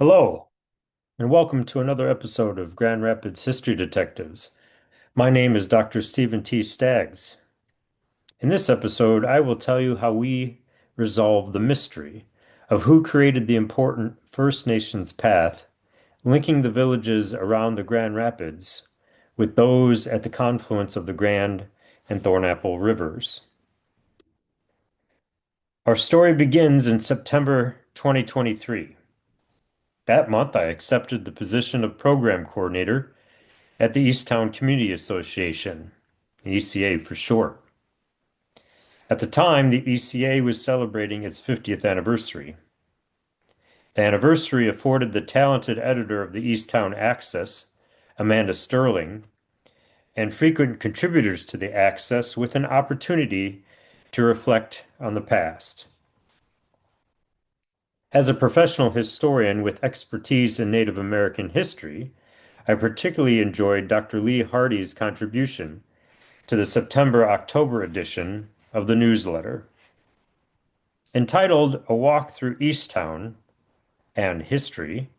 Hello, and welcome to another episode of Grand Rapids History Detectives. My name is Dr. Stephen T. Staggs. In this episode, I will tell you how we resolve the mystery of who created the important First Nations path linking the villages around the Grand Rapids with those at the confluence of the Grand and Thornapple rivers. Our story begins in September 2023. That month, I accepted the position of program coordinator at the Eastown Community Association, ECA for short. At the time, the ECA was celebrating its 50th anniversary. The anniversary afforded the talented editor of the Easttown Access, Amanda Sterling, and frequent contributors to the Access with an opportunity to reflect on the past. As a professional historian with expertise in Native American history, I particularly enjoyed Dr. Lee Hardy's contribution to the September-October edition of the newsletter. Entitled A Walk Through Easttown and History,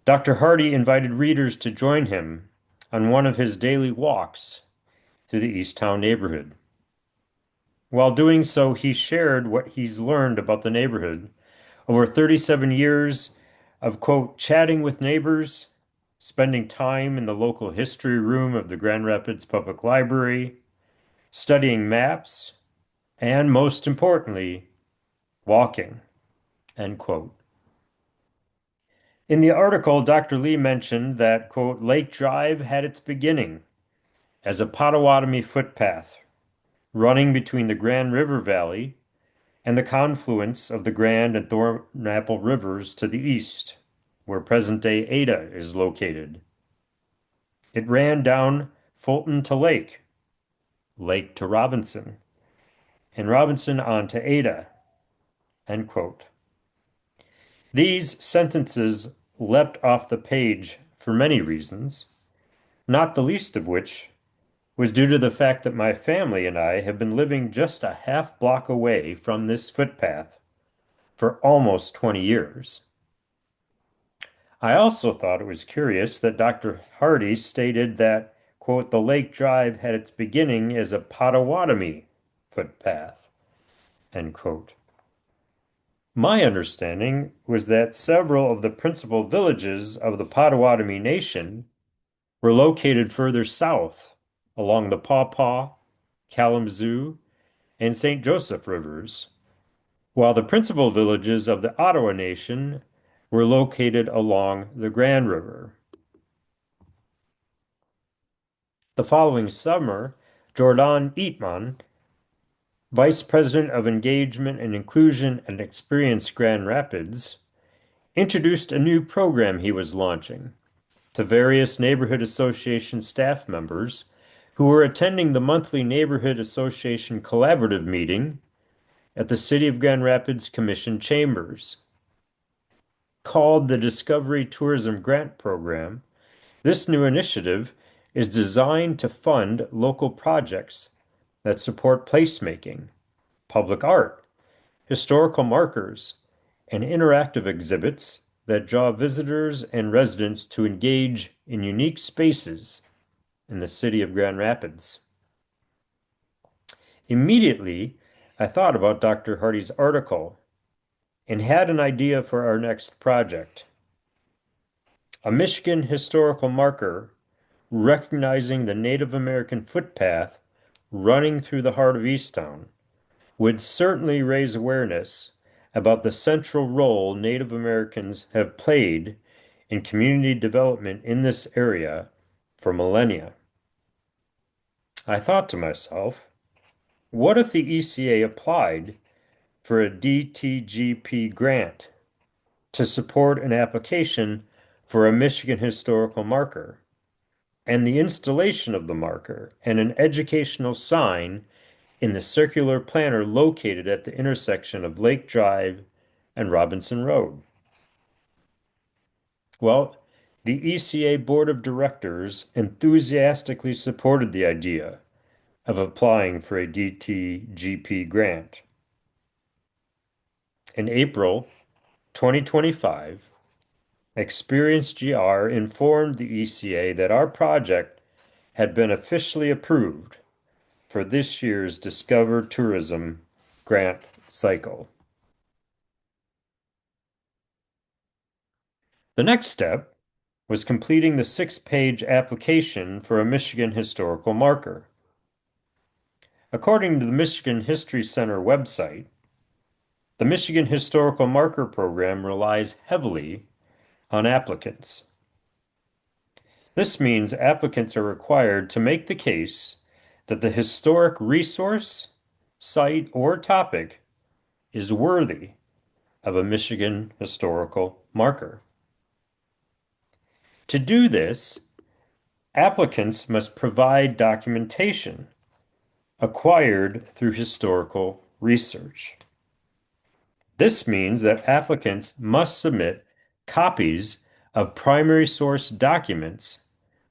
Dr. Hardy invited readers to join him on one of his daily walks through the Easttown neighborhood. While doing so, he shared what he's learned about the neighborhood over 37 years of, quote, chatting with neighbors, spending time in the local history room of the Grand Rapids Public Library, studying maps, and most importantly, walking, end quote. In the article, Dr. Lee mentioned that, quote, Lake Drive had its beginning as a Potawatomi footpath running between the Grand River Valley and the confluence of the Grand and Thornapple rivers to the east, where present-day Ada is located. It ran down Fulton to Lake, Lake to Robinson, and Robinson on to Ada, end quote. These sentences leapt off the page for many reasons, not the least of which was due to the fact that my family and I have been living just a half block away from this footpath for almost 20 years. I also thought it was curious that Dr. Hardy stated that, quote, the Lake Drive had its beginning as a Potawatomi footpath, end quote. My understanding was that several of the principal villages of the Potawatomi Nation were located further south along the Pawpaw, Kalamazoo, and St. Joseph rivers, while the principal villages of the Ottawa Nation were located along the Grand River. The following summer, Jordan Eatman, Vice President of Engagement and Inclusion and Experience Grand Rapids, introduced a new program he was launching to various neighborhood association staff members who were attending the monthly Neighborhood Association Collaborative meeting at the City of Grand Rapids Commission Chambers. Called the Discovery Tourism Grant Program, this new initiative is designed to fund local projects that support placemaking, public art, historical markers, and interactive exhibits that draw visitors and residents to engage in unique spaces in the city of Grand Rapids. Immediately, I thought about Dr. Hardy's article and had an idea for our next project. A Michigan historical marker recognizing the Native American footpath running through the heart of Easttown would certainly raise awareness about the central role Native Americans have played in community development in this area for millennia. I thought to myself, what if the ECA applied for a DTGP grant to support an application for a Michigan historical marker and the installation of the marker and an educational sign in the circular planter located at the intersection of Lake Drive and Robinson Road? Well, the ECA Board of Directors enthusiastically supported the idea of applying for a DTGP grant. In April 2025, experienced GR informed the ECA that our project had been officially approved for this year's Discover Tourism grant cycle. The next step was completing the 6-page application for a Michigan historical marker. According to the Michigan History Center website, the Michigan Historical Marker Program relies heavily on applicants. This means applicants are required to make the case that the historic resource, site, or topic is worthy of a Michigan historical marker. To do this, applicants must provide documentation acquired through historical research. This means that applicants must submit copies of primary source documents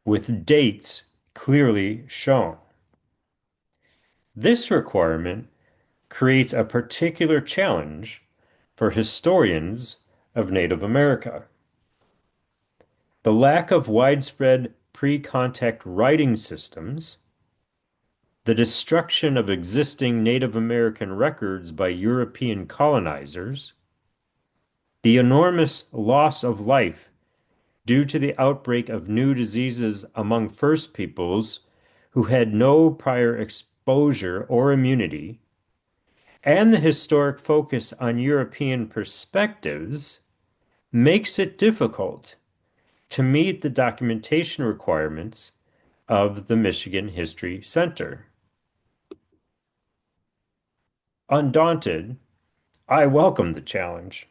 with dates clearly shown. This requirement creates a particular challenge for historians of Native America. The lack of widespread pre-contact writing systems, the destruction of existing Native American records by European colonizers, the enormous loss of life due to the outbreak of new diseases among First Peoples who had no prior exposure or immunity, and the historic focus on European perspectives makes it difficult to meet the documentation requirements of the Michigan History Center. Undaunted, I welcomed the challenge.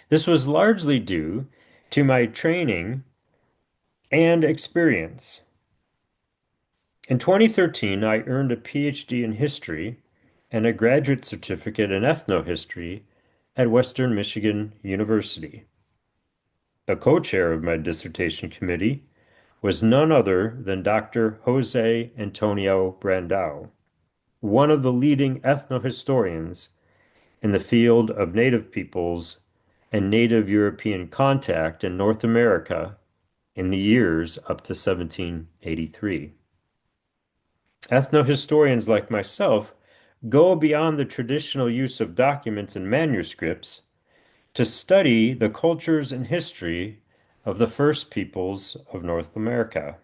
This was largely due to my training and experience. In 2013, I earned a PhD in history and a graduate certificate in ethnohistory at Western Michigan University. The co-chair of my dissertation committee was none other than Dr. Jose Antonio Brandao, one of the leading ethnohistorians in the field of Native peoples and Native European contact in North America in the years up to 1783. Ethnohistorians like myself go beyond the traditional use of documents and manuscripts to study the cultures and history of the first peoples of North America.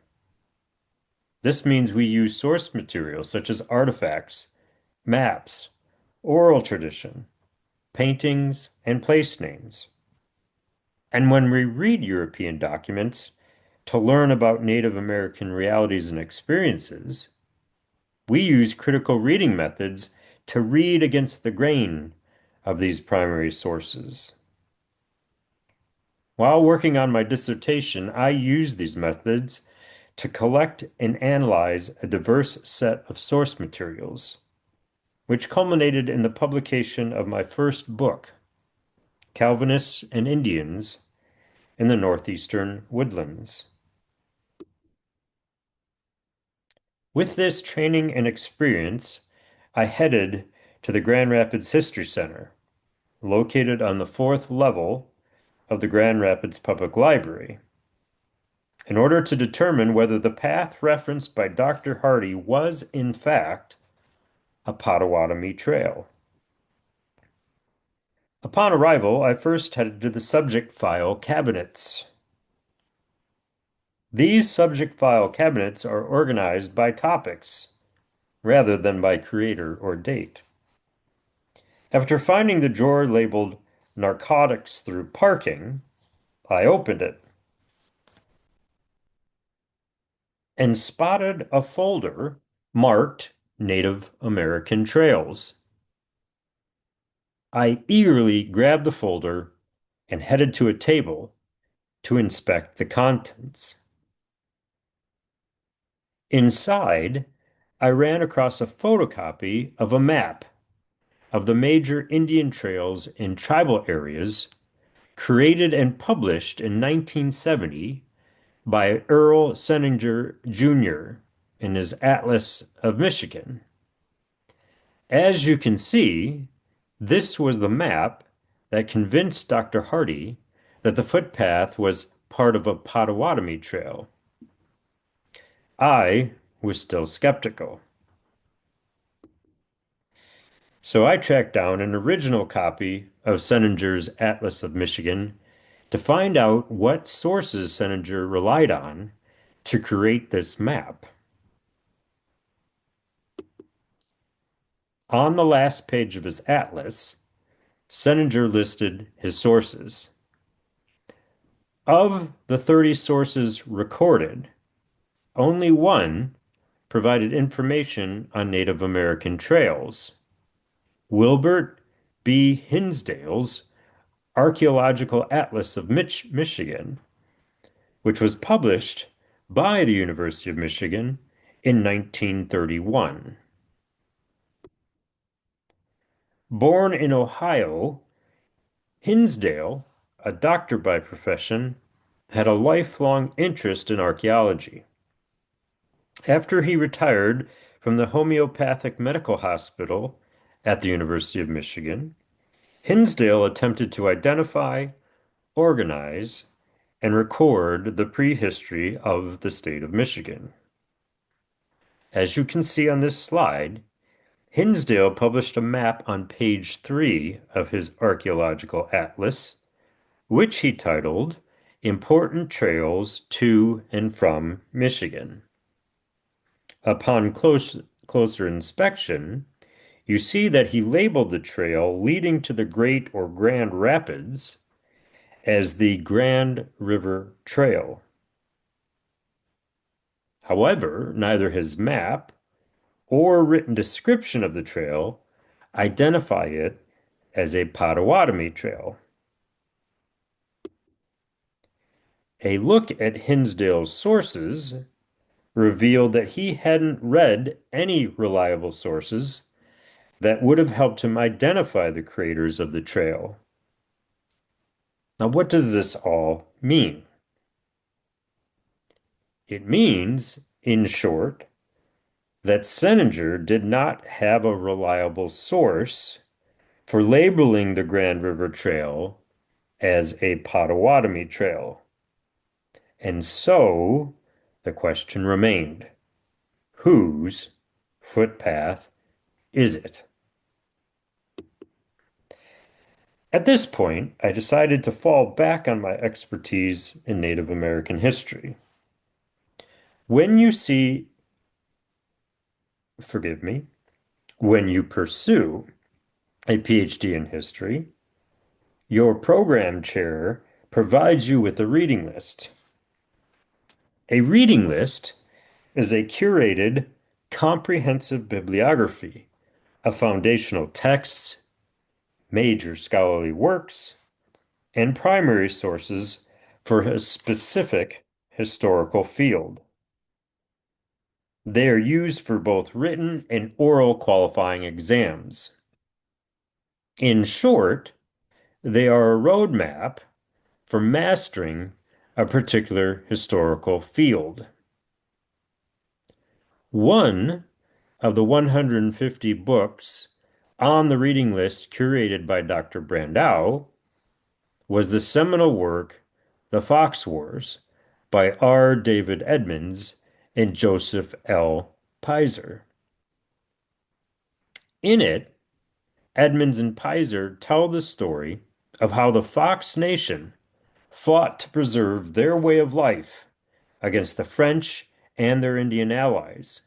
This means we use source materials such as artifacts, maps, oral tradition, paintings, and place names. And when we read European documents to learn about Native American realities and experiences, we use critical reading methods to read against the grain of these primary sources. While working on my dissertation, I used these methods to collect and analyze a diverse set of source materials, which culminated in the publication of my first book, Calvinists and Indians in the Northeastern Woodlands. With this training and experience, I headed to the Grand Rapids History Center, located on the 4th level of the Grand Rapids Public Library, in order to determine whether the path referenced by Dr. Hardy was, in fact, a Potawatomi trail. Upon arrival, I first headed to the subject file cabinets. These subject file cabinets are organized by topics rather than by creator or date. After finding the drawer labeled Narcotics Through Parking, I opened it and spotted a folder marked Native American Trails. I eagerly grabbed the folder and headed to a table to inspect the contents. Inside, I ran across a photocopy of a map of the major Indian trails in tribal areas created and published in 1970 by Earl Senninger Jr. in his Atlas of Michigan. As you can see, this was the map that convinced Dr. Hardy that the footpath was part of a Potawatomi trail. I was still skeptical. So I tracked down an original copy of Seninger's Atlas of Michigan to find out what sources Seninger relied on to create this map. On the last page of his atlas, Seninger listed his sources. Of the 30 sources recorded, only one provided information on Native American trails. Wilbert B. Hinsdale's Archaeological Atlas of Michigan, which was published by the University of Michigan in 1931. Born in Ohio, Hinsdale, a doctor by profession, had a lifelong interest in archaeology. After he retired from the homeopathic medical hospital at the University of Michigan, Hinsdale attempted to identify, organize, and record the prehistory of the state of Michigan. As you can see on this slide, Hinsdale published a map on page 3 of his archaeological atlas, which he titled Important Trails to and from Michigan. Upon closer inspection, you see that he labeled the trail leading to the Great or Grand Rapids as the Grand River Trail. However, neither his map or written description of the trail identify it as a Potawatomi trail. A look at Hinsdale's sources revealed that he hadn't read any reliable sources that would have helped him identify the creators of the trail. Now, what does this all mean? It means, in short, that Seninger did not have a reliable source for labeling the Grand River Trail as a Potawatomi trail. And so the question remained, whose footpath is it? At this point, I decided to fall back on my expertise in Native American history. When you see, forgive me, when you pursue a PhD in history, your program chair provides you with a reading list. A reading list is a curated, comprehensive bibliography of foundational texts, major scholarly works, and primary sources for a specific historical field. They are used for both written and oral qualifying exams. In short, they are a roadmap for mastering a particular historical field. One of the 150 books on the reading list curated by Dr. Brandau was the seminal work, The Fox Wars, by R. David Edmonds and Joseph L. Pizer. In it, Edmonds and Pizer tell the story of how the Fox Nation fought to preserve their way of life against the French and their Indian allies,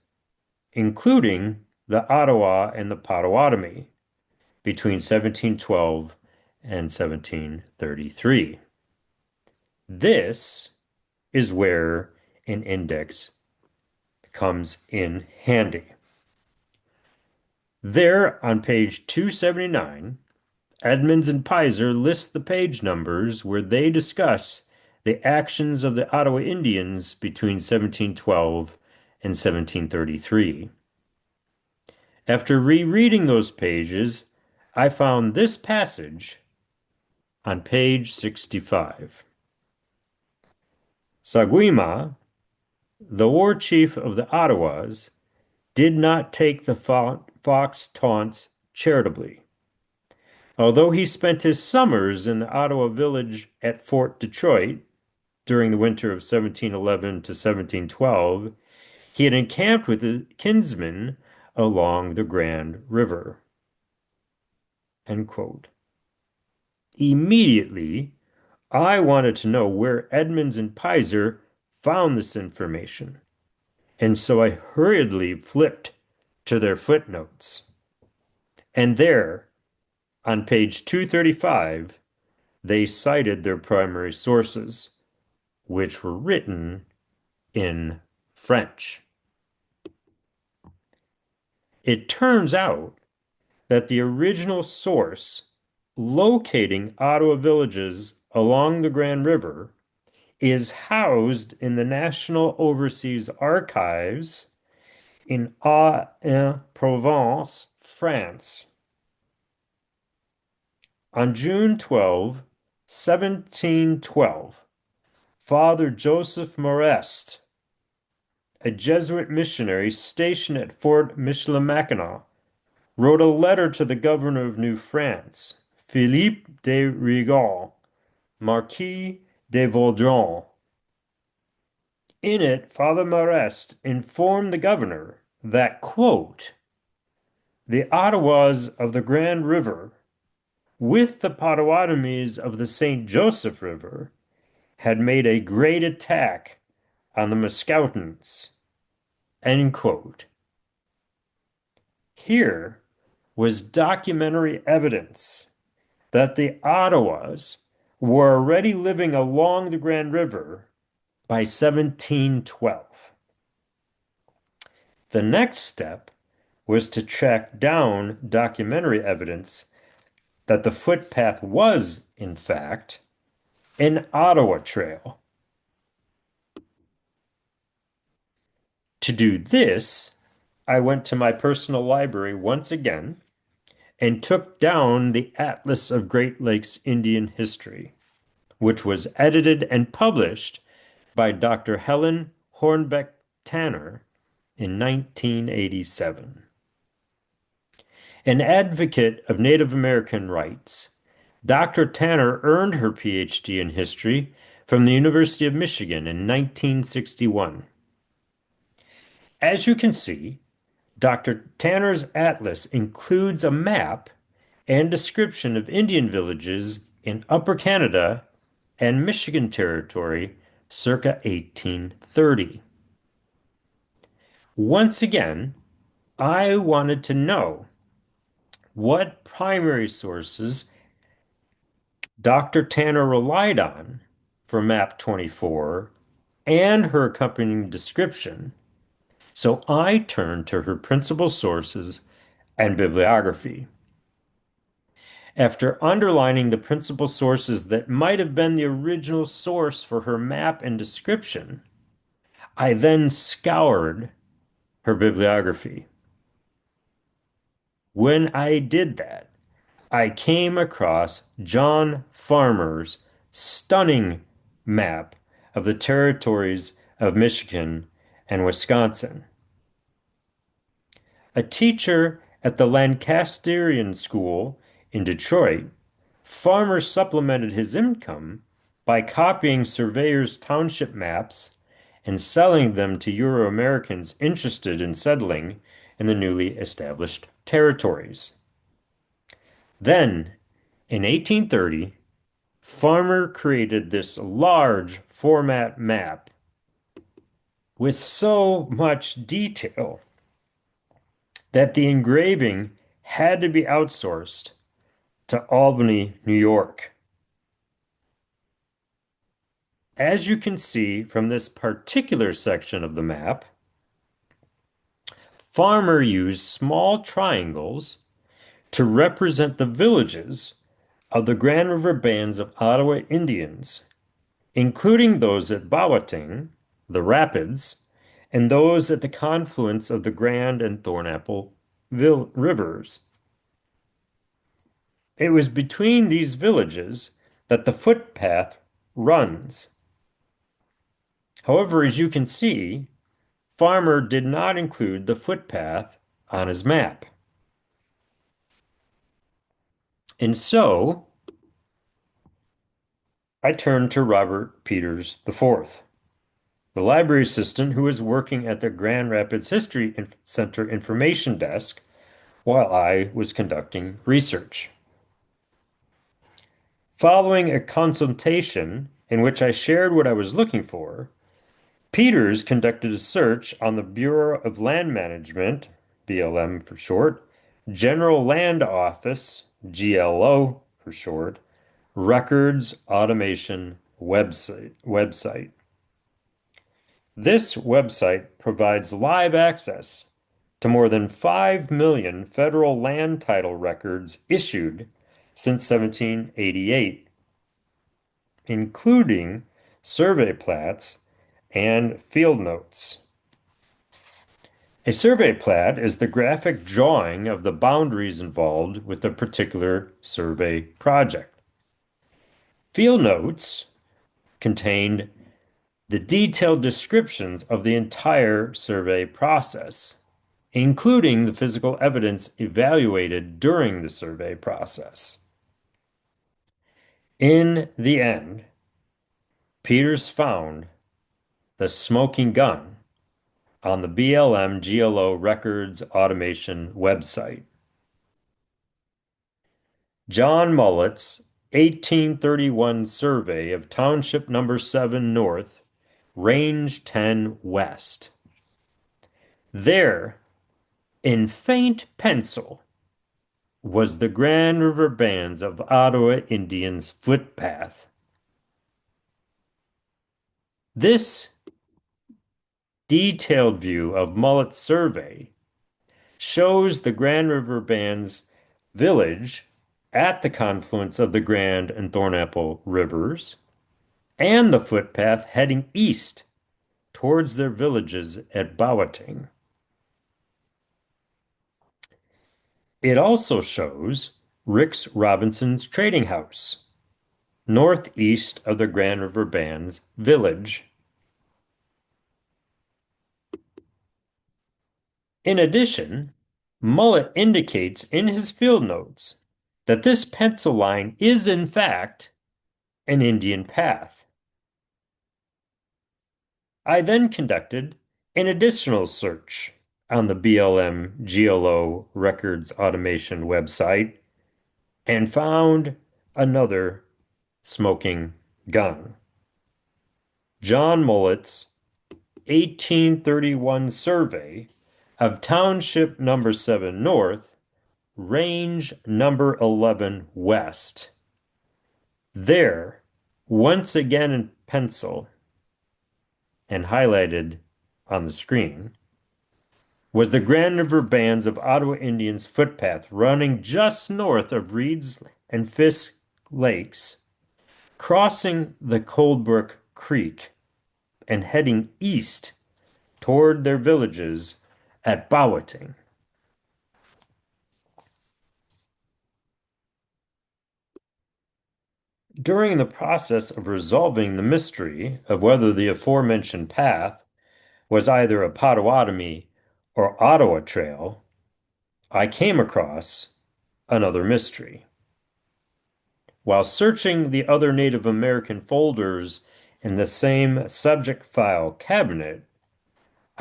including the Ottawa and the Potawatomi, between 1712 and 1733. This is where an index comes in handy. There on page 279, Edmonds and Pizer list the page numbers where they discuss the actions of the Ottawa Indians between 1712 and 1733. After rereading those pages, I found this passage on page 65. Saguima, the war chief of the Ottawas, did not take the Fox taunts charitably. Although he spent his summers in the Ottawa village at Fort Detroit during the winter of 1711 to 1712, he had encamped with his kinsmen along the Grand River. End quote. Immediately, I wanted to know where Edmonds and Pizer found this information, and so I hurriedly flipped to their footnotes. And there, on page 235, they cited their primary sources, which were written in French. It turns out that the original source locating Ottawa villages along the Grand River is housed in the National Overseas Archives in Aix-en-Provence, France. On June 12, 1712, Father Joseph Marest, a Jesuit missionary stationed at Fort Michilimackinac, wrote a letter to the governor of New France, Philippe de Rigaud, Marquis de Vaudron. In it, Father Marest informed the governor that, quote, the Ottawas of the Grand River, with the Potawatomis of the St. Joseph River, had made a great attack on the Mascoutins. End quote. Here was documentary evidence that the Ottawas were already living along the Grand River by 1712. The next step was to track down documentary evidence that the footpath was, in fact, an Ottawa trail. To do this, I went to my personal library once again and took down the Atlas of Great Lakes Indian History, which was edited and published by Dr. Helen Hornbeck Tanner in 1987. An advocate of Native American rights, Dr. Tanner earned her PhD in history from the University of Michigan in 1961. As you can see, Dr. Tanner's atlas includes a map and description of Indian villages in Upper Canada and Michigan Territory circa 1830. Once again, I wanted to know what primary sources Dr. Tanner relied on for map 24 and her accompanying description, so I turned to her principal sources and bibliography. After underlining the principal sources that might have been the original source for her map and description, I then scoured her bibliography. When I did that, I came across John Farmer's stunning map of the territories of Michigan and Wisconsin. A teacher at the Lancasterian School in Detroit, Farmer supplemented his income by copying surveyors' township maps and selling them to Euro-Americans interested in settling in the newly established territories. Then, in 1830, Farmer created this large format map with so much detail that the engraving had to be outsourced to Albany, New York. As you can see from this particular section of the map, Farmer used small triangles to represent the villages of the Grand River bands of Ottawa Indians, including those at Bawating, the Rapids, and those at the confluence of the Grand and Thornapple rivers. It was between these villages that the footpath runs. However, as you can see, Farmer did not include the footpath on his map. And so I turned to Robert Peters IV, the library assistant who was working at the Grand Rapids Center information desk while I was conducting research. Following a consultation in which I shared what I was looking for, Peters conducted a search on the Bureau of Land Management, BLM for short, General Land Office, GLO for short, Records Automation website. This website provides live access to more than 5 million federal land title records issued since 1788, including survey plats and field notes. A survey plat is the graphic drawing of the boundaries involved with a particular survey project. Field notes contain the detailed descriptions of the entire survey process, including the physical evidence evaluated during the survey process. In the end, Peters found the smoking gun on the BLM GLO Records Automation website. John Mullett's 1831 survey of Township Number 7 North, Range 10 West. There, in faint pencil, was the Grand River Bands of Ottawa Indians Footpath. This detailed view of Mullett's survey shows the Grand River Band's village at the confluence of the Grand and Thornapple rivers and the footpath heading east towards their villages at Bowatang. It also shows Rix Robinson's trading house, northeast of the Grand River Band's village. In addition, Mullett indicates in his field notes that this pencil line is in fact an Indian path. I then conducted an additional search on the BLM GLO Records Automation website and found another smoking gun. John Mullett's 1831 survey of Township Number 7 North, Range Number 11 West. There, once again in pencil and highlighted on the screen, was the Grand River Bands of Ottawa Indians footpath running just north of Reeds and Fisk Lakes, crossing the Coldbrook Creek and heading east toward their villages at Bowatang. During the process of resolving the mystery of whether the aforementioned path was either a Potawatomi or Ottawa Trail, I came across another mystery. While searching the other Native American folders in the same subject file cabinet,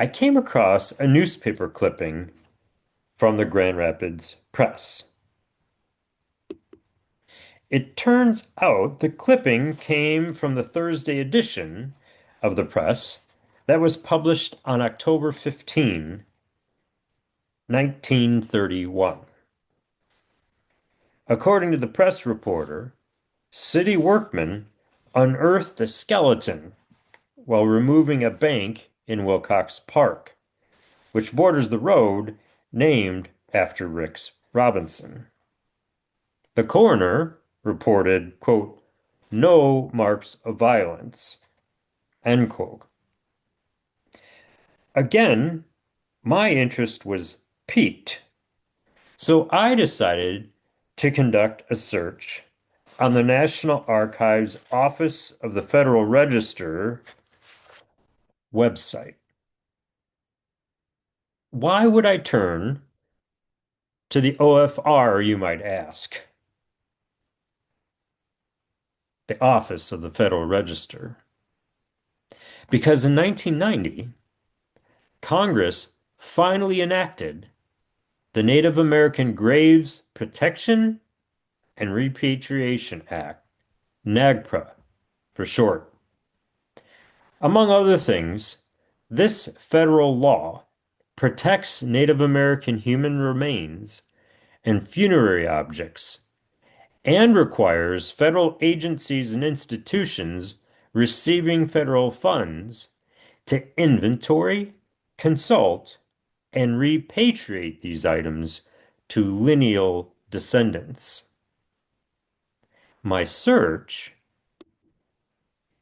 I came across a newspaper clipping from the Grand Rapids Press. It turns out the clipping came from the Thursday edition of the Press that was published on October 15, 1931. According to the press reporter, city workmen unearthed a skeleton while removing a bank in Wilcox Park, which borders the road named after Rix Robinson. The coroner reported, quote, no marks of violence, end quote. Again, my interest was piqued, so I decided to conduct a search on the National Archives Office of the Federal Register website. Why would I turn to the OFR, you might ask? the office of the Federal Register. Because in 1990, Congress finally enacted the Native American Graves Protection and Repatriation Act, NAGPRA for short. Among other things, this federal law protects Native American human remains and funerary objects and requires federal agencies and institutions receiving federal funds to inventory, consult, and repatriate these items to lineal descendants. My search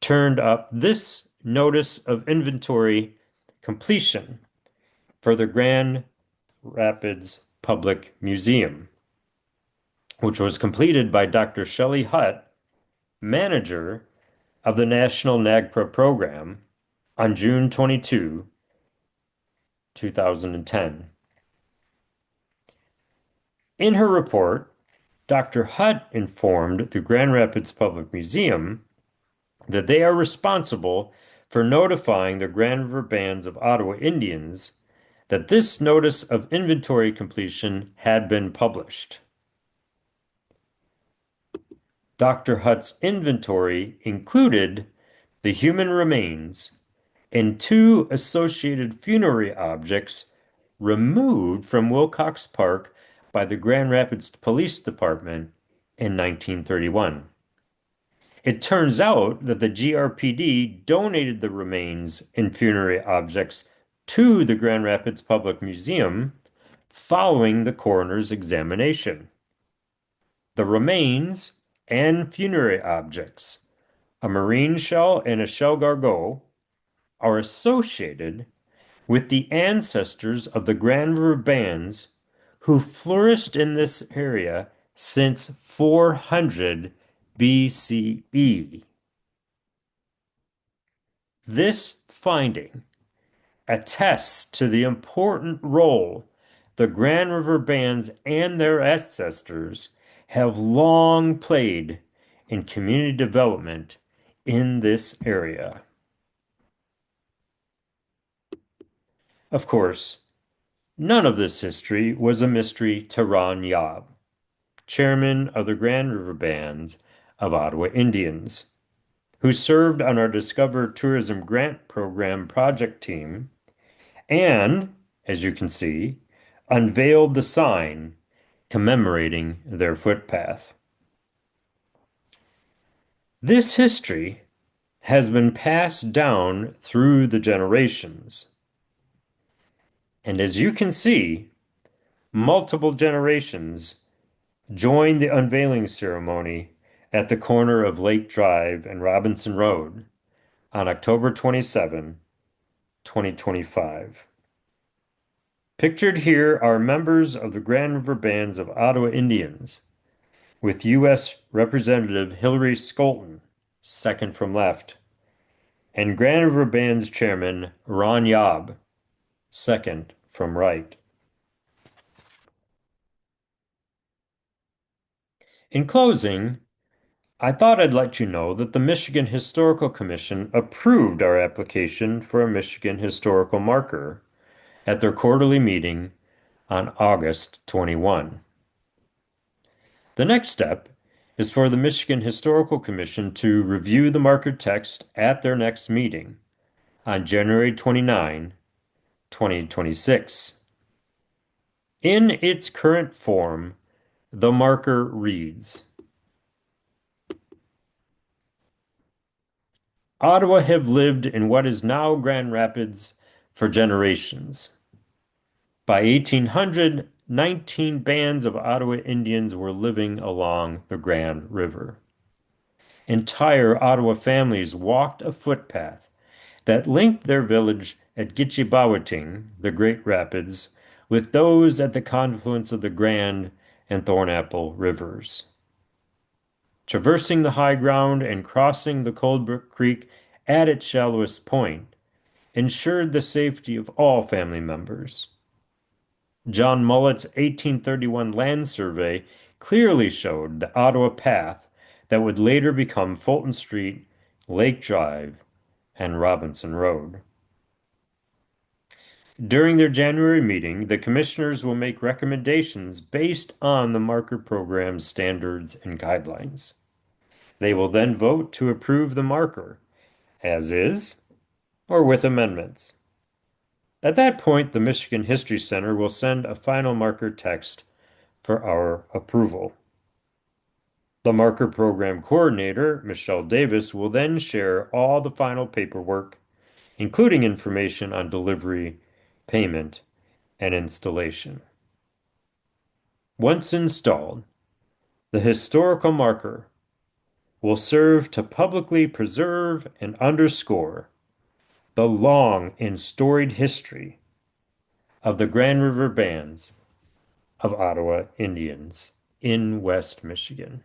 turned up this notice of inventory completion for the Grand Rapids Public Museum, which was completed by Dr. Shelley Hutt, manager of the National NAGPRA program, on June 22, 2010. In her report, Dr. Hutt informed the Grand Rapids Public Museum that they are responsible for notifying the Grand River Bands of Ottawa Indians that this notice of inventory completion had been published. Dr. Hutt's inventory included the human remains and two associated funerary objects removed from Wilcox Park by the Grand Rapids Police Department in 1931. It turns out that the GRPD donated the remains and funerary objects to the Grand Rapids Public Museum following the coroner's examination. The remains and funerary objects, a marine shell and a shell gargot, are associated with the ancestors of the Grand River Bands who flourished in this area since 400 BCE. This finding attests to the important role the Grand River Bands and their ancestors have long played in community development in this area. Of course, none of this history was a mystery to Ron Yob, chairman of the Grand River Band of Ottawa Indians, who served on our Discover Tourism Grant Program project team and, as you can see, unveiled the sign commemorating their footpath. This history has been passed down through the generations. And as you can see, multiple generations joined the unveiling ceremony at the corner of Lake Drive and Robinson Road on October 27, 2025. Pictured here are members of the Grand River Bands of Ottawa Indians, with U.S. Representative Hillary Skolton, second from left, and Grand River Bands Chairman Ron Yob, second from right. In closing, I thought I'd let you know that the Michigan Historical Commission approved our application for a Michigan Historical Marker at their quarterly meeting on August 21. The next step is for the Michigan Historical Commission to review the marker text at their next meeting on January 29, 2026. In its current form, the marker reads, Ottawa have lived in what is now Grand Rapids for generations. By 1800, 19 bands of Ottawa Indians were living along the Grand River. Entire Ottawa families walked a footpath that linked their village at Gitchibawating, the Great Rapids, with those at the confluence of the Grand and Thornapple rivers. Traversing the high ground and crossing the Coldbrook Creek at its shallowest point ensured the safety of all family members. John Mullet's 1831 land survey clearly showed the Ottawa path that would later become Fulton Street, Lake Drive, and Robinson Road. During their January meeting, the commissioners will make recommendations based on the marker program's standards and guidelines. They will then vote to approve the marker as is or with amendments. At that point, the Michigan History Center will send a final marker text for our approval. The marker program coordinator, Michelle Davis, will then share all the final paperwork, including information on delivery, payment, and installation. Once installed, the historical marker will serve to publicly preserve and underscore the long and storied history of the Grand River bands of Ottawa Indians in West Michigan.